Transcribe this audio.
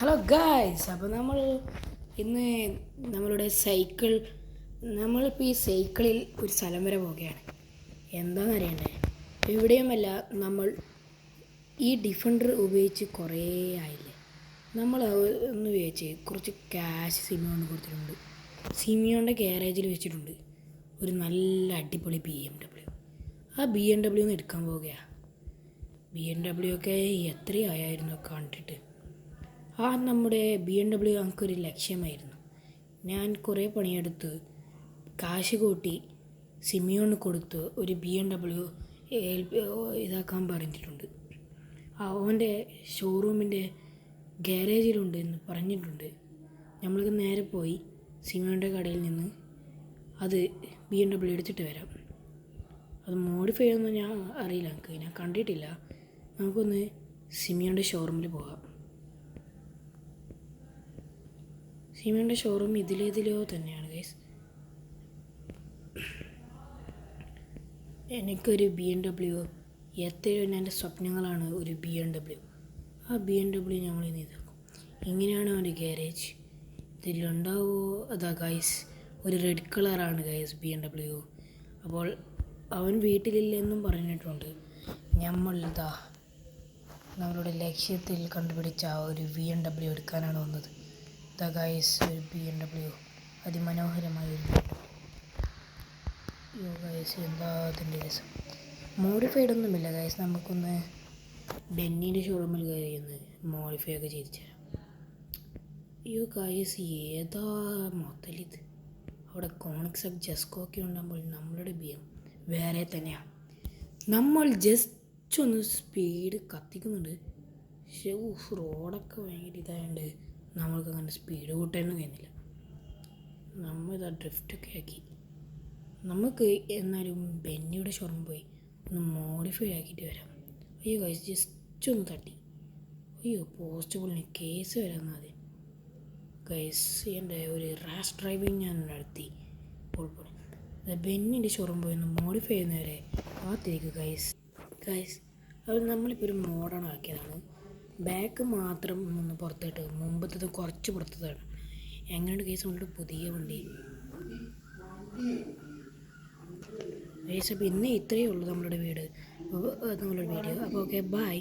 Hello guys, അപ്പോൾ നമ്മൾ ഇന്ന് നമ്മളുടെ നമ്മളിപ്പോൾ ഈ സൈക്കിളിൽ ഒരു സ്ഥലം വരെ പോവുകയാണ്. എന്താണെന്ന് അറിയണ്ടേ? എവിടെയുമല്ല, നമ്മൾ ഈ ഡിഫൻഡർ ഉപയോഗിച്ച് കുറേ ആയില്ലേ. നമ്മൾ ഒന്ന് ഉപയോഗിച്ച് കുറച്ച് ക്യാഷ് സിമിയോണ്ട് കൊടുത്തിട്ടുണ്ട്. സിമിയോൻ്റെ ഗ്യാരേജിൽ വെച്ചിട്ടുണ്ട് ഒരു നല്ല അടിപൊളി BMW. ആ BMW ഒന്ന് എടുക്കാൻ പോവുകയാണ്. BMW ഒക്കെ എത്രയായിരുന്നു കണ്ടിട്ട്. നമ്മുടെ BMW ഞങ്ങൾക്കൊരു ലക്ഷ്യമായിരുന്നു. ഞാൻ കുറേ പണിയെടുത്ത് കാശ് കൂട്ടി സിമിയോണ് കൊടുത്ത് ഒരു BMW ഇതാക്കാൻ പറഞ്ഞിട്ടുണ്ട്. അവൻ്റെ ഷോറൂമിൻ്റെ ഗ്യാരേജിലുണ്ട് എന്ന് പറഞ്ഞിട്ടുണ്ട്. നമ്മൾക്ക് നേരെ പോയി സിമിയോൻ്റെ കടയിൽ നിന്ന് അത് BMW എടുത്തിട്ട് വരാം. അത് മോഡിഫൈ ചെയ്യുമെന്ന് ഞാൻ അറിയില്ല, ഞാൻ കണ്ടിട്ടില്ല. നമുക്കൊന്ന് സിമിയോൻ്റെ ഷോറൂമിൽ പോകാം. സിമിയോൻ്റെ ഷോറൂം ഇതിലേതിലോ തന്നെയാണ് ഗൈസ്. എനിക്കൊരു BMW, എത്രയോ എൻ്റെ സ്വപ്നങ്ങളാണ് ഒരു BMW. ആ BMW നമ്മൾ ഇന്ന് ഇതാക്കും. ഇങ്ങനെയാണ് അവൻ്റെ ഗ്യാരേജ്. ഇതിലുണ്ടാവുമോ? അതാ ഗൈസ്, ഒരു റെഡ് കളറാണ് ഗൈസ് BMW. അപ്പോൾ അവൻ വീട്ടിലില്ലെന്നും പറഞ്ഞിട്ടുണ്ട്. നമ്മളിതാ നമ്മളുടെ ലക്ഷ്യത്തിൽ കണ്ടുപിടിച്ച ഒരു BMW എടുക്കാനാണ് വന്നത്. ദ ഗൈസ്, ഒരു BMW, അതിമനോഹരമായൊരു ഗൈസ്. എന്താ അതിൻ്റെ രസം. മോഡിഫൈഡ് ഒന്നുമില്ല ഗൈസ്. നമുക്കൊന്ന് ഡെന്നീൻ്റെ ഷോറൂമിൽ കയറി ഒന്ന് മോഡിഫൈ ഒക്കെ ചെയ്ത് തരാം. ഗൈസ്, ഏതാ മൊത്തലിത്. അവിടെ കോണിക്സൊക്കെ ജസ്കോക്കെ ഉണ്ടാകുമ്പോൾ നമ്മളുടെ വേറെ തന്നെയാണ്. നമ്മൾ ജസ്റ്റ് ഒന്ന് സ്പീഡ് കത്തിക്കുന്നുണ്ട്. പക്ഷേ റോഡൊക്കെ ഭയങ്കര ഇതായതുകൊണ്ട് നമ്മൾക്ക് അങ്ങനെ സ്പീഡ് കൂട്ടാനൊന്നും കഴിയുന്നില്ല. നമ്മളിതാ ഡ്രിഫ്റ്റൊക്കെ ആക്കി. നമുക്ക് എന്നാലും ബെന്നിയുടെ ഷോറൂം പോയി ഒന്ന് മോഡിഫൈ ആക്കിയിട്ട് വരാം. ഗൈസ്, ജസ്റ്റ് ഒന്ന് തട്ടി. പോസ്റ്റ് പൊളിന് കേസ് വരാൻ മതി ഗൈസ്. എൻ്റെ ഒരു റാഷ് ഡ്രൈവിങ് ഞാൻ നടത്തി. ബെന്നിൻ്റെ ഷോറൂം പോയി ഒന്ന് മോഡിഫൈ ചെയ്യുന്നവരെ കാത്തിരിക്കുക ഗൈസ്. അത് നമ്മളിപ്പോൾ ഒരു മോഡേൺ ആക്കിയതാണ്. ബാക്ക് മാത്രം ഒന്ന് പുറത്തിട്ട് മുമ്പത്തത് കുറച്ച് പുറത്തതാണ്. എങ്ങനെയുണ്ട് കേസ് നമ്മളുടെ പുതിയ വണ്ടി കേസ്? അപ്പോൾ ഇന്ന് ഇത്രയേ ഉള്ളൂ നമ്മളുടെ വീഡിയോ. അപ്പോൾ ഓക്കെ, ബൈ.